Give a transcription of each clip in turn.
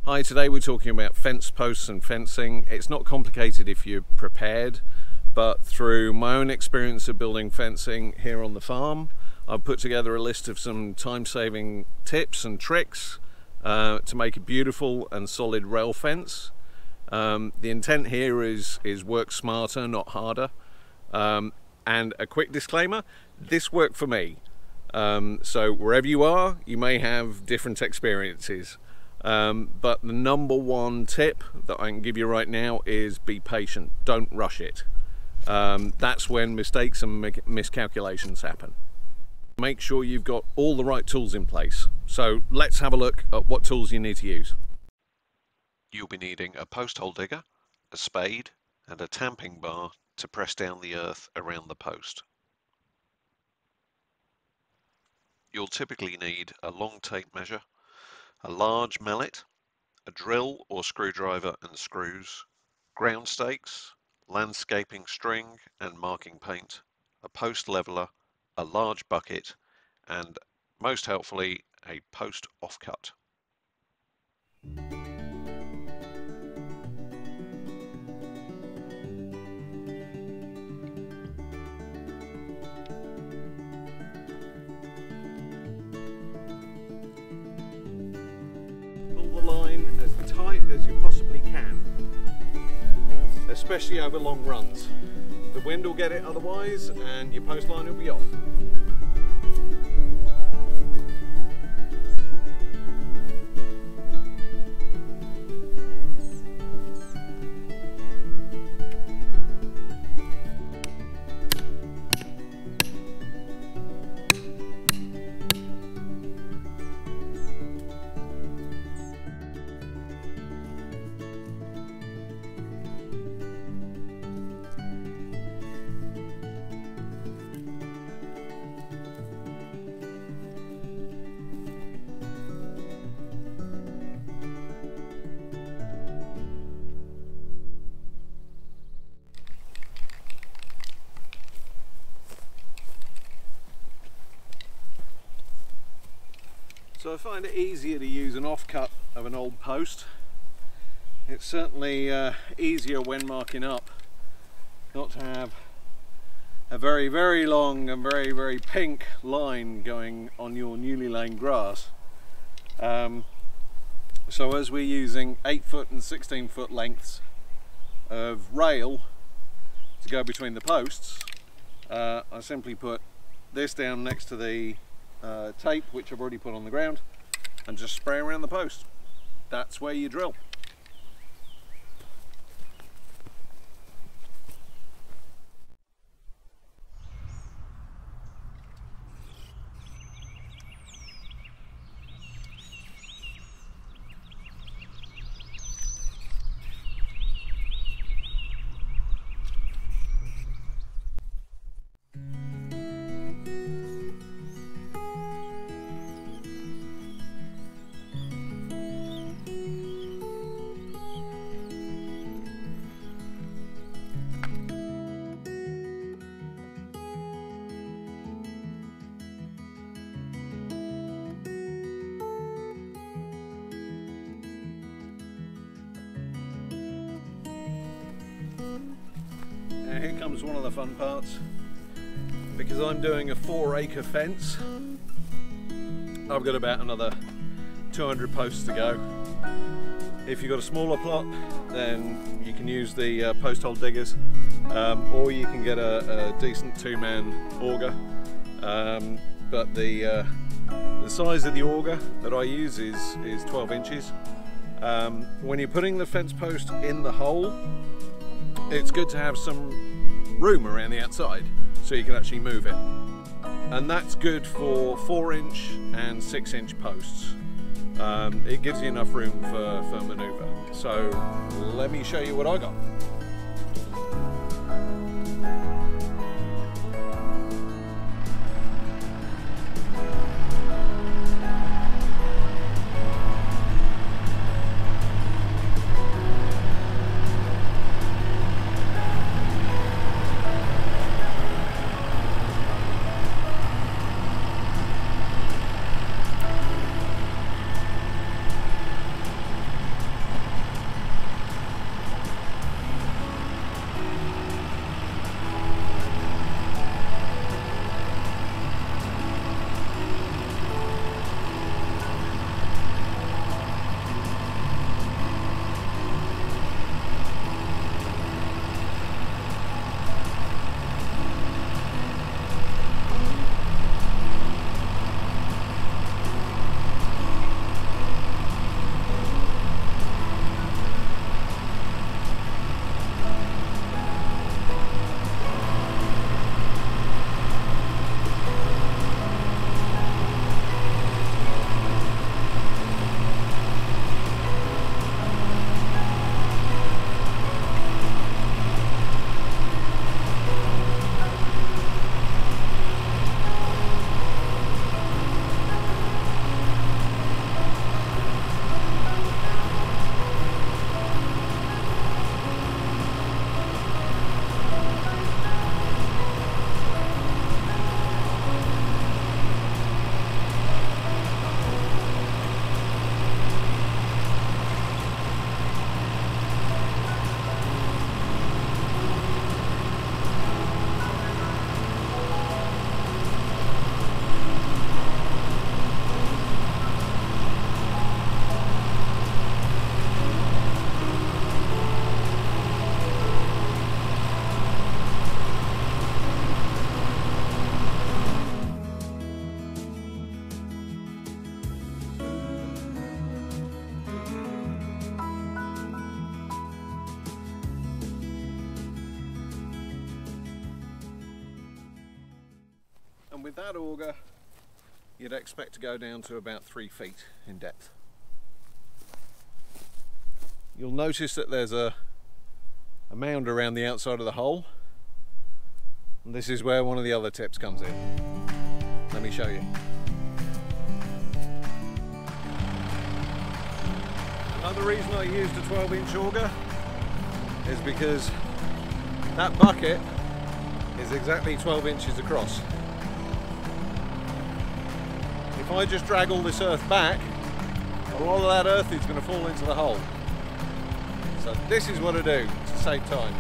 Hi, today we're talking about fence posts and fencing. It's not complicated if you're prepared, but through my own experience of building fencing here on the farm, I've put together a list of some time-saving tips and tricks to make a beautiful and solid rail fence. The intent here is work smarter, not harder. And a quick disclaimer, this worked for me. So wherever you are, you may have different experiences. But the number one tip that I can give you right now is be patient. Don't rush it. That's when mistakes and miscalculations happen. Make sure you've got all the right tools in place. So let's have a look at what tools you need to use. You'll be needing a post hole digger, a spade, and a tamping bar to press down the earth around the post. You'll typically need a long tape measure, a large mallet, a drill or screwdriver and screws, ground stakes, landscaping string and marking paint, a post leveler, a large bucket, and most helpfully, a post offcut. Pull the line as tight as you possibly can, especially over long runs. The wind will get it otherwise and your post line will be off. So I find it easier to use an offcut of an old post. It's certainly easier when marking up not to have a very, very long and very, very pink line going on your newly laid grass. So as we're using 8-foot and 16-foot lengths of rail to go between the posts, I simply put this down next to the tape, which I've already put on the ground, and just spray around the post. That's where you drill. Now here comes one of the fun parts. Because I'm doing a 4-acre fence, I've got about another 200 posts to go. If you've got a smaller plot, then you can use the post hole diggers, or you can get a decent 2-man auger. But the size of the auger that I use is 12 inches. When you're putting the fence post in the hole, it's good to have some room around the outside so you can actually move it. And that's good for 4-inch and 6-inch posts. It gives you enough room for manoeuvre. So let me show you what I got. with that auger you'd expect to go down to about 3 feet in depth. You'll notice that there's a mound around the outside of the hole, and this is where one of the other tips comes in. Let me show you. Another reason I used a 12-inch auger is because that bucket is exactly 12 inches across. If I just drag all this earth back, a lot of that earth is going to fall into the hole. So this is what I do to save time.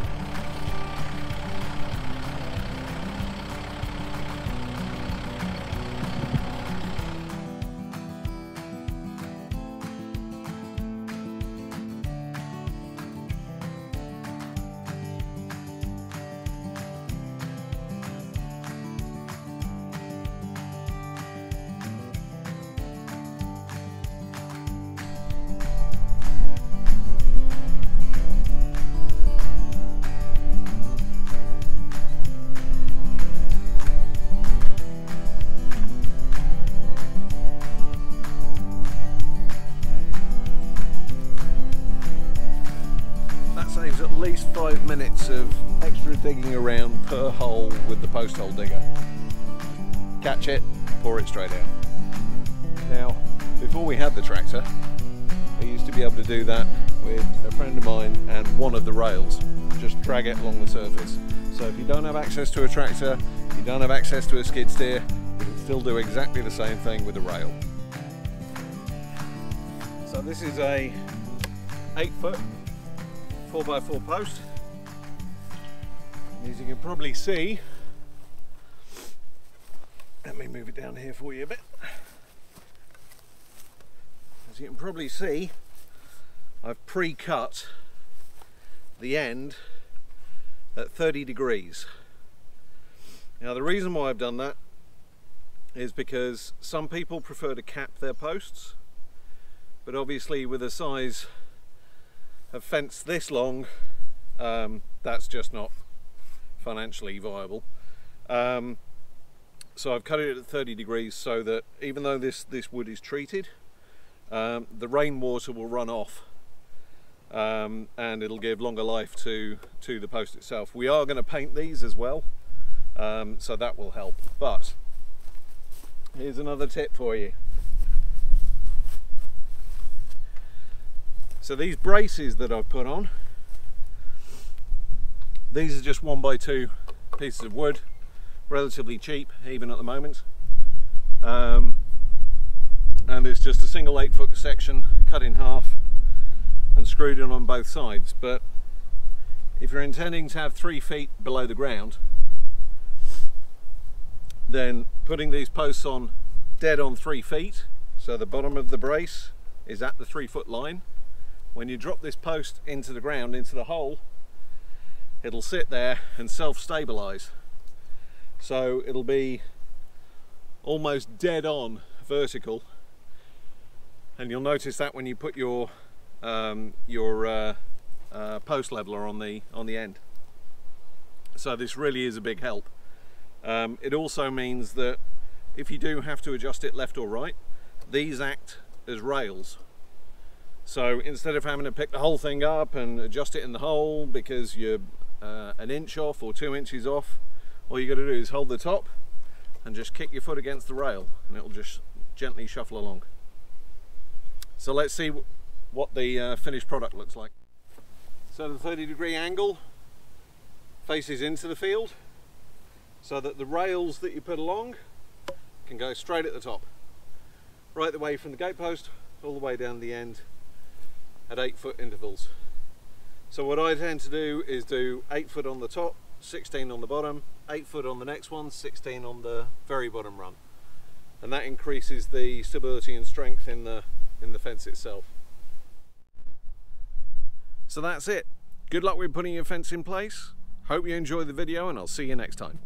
Saves at least 5 minutes of extra digging around per hole with the post hole digger. Catch it, pour it straight out. Now, before we had the tractor, I used to be able to do that with a friend of mine and one of the rails. Just drag it along the surface. So if you don't have access to a tractor, you don't have access to a skid steer, you can still do exactly the same thing with a rail. So this is a 8-foot 4x4 post. As you can probably see, let me move it down here for you a bit. As you can probably see, I've pre-cut the end at 30 degrees. Now the reason why I've done that is because some people prefer to cap their posts, but obviously with a size of fence this long, that's just not financially viable. So I've cut it at 30 degrees so that even though this wood is treated, the rainwater will run off, and it'll give longer life to the post itself. We are going to paint these as well, so that will help. But here's another tip for you. So these braces that I've put on, these are just 1x2 pieces of wood, relatively cheap even at the moment, and it's just a single 8-foot section cut in half and screwed in on both sides. But if you're intending to have 3 feet below the ground, then putting these posts on dead on 3 feet, so the bottom of the brace is at the 3-foot line. When you drop this post into the ground, into the hole, it'll sit there and self-stabilize. So it'll be almost dead on vertical, and you'll notice that when you put your post leveler on the end. So this really is a big help. It also means that if you do have to adjust it left or right, these act as rails. So instead of having to pick the whole thing up and adjust it in the hole because you're an inch off or 2 inches off, all you got to do is hold the top and just kick your foot against the rail and it'll just gently shuffle along. So let's see what the finished product looks like. So the 30-degree angle faces into the field so that the rails that you put along can go straight at the top, right the way from the gatepost all the way down the end at 8-foot intervals. So what I tend to do is do 8 foot on the top, 16 on the bottom, 8 foot on the next one, 16 on the very bottom run, and that increases the stability and strength in the fence itself. So that's it. Good luck with putting your fence in place. Hope you enjoy the video, and I'll see you next time.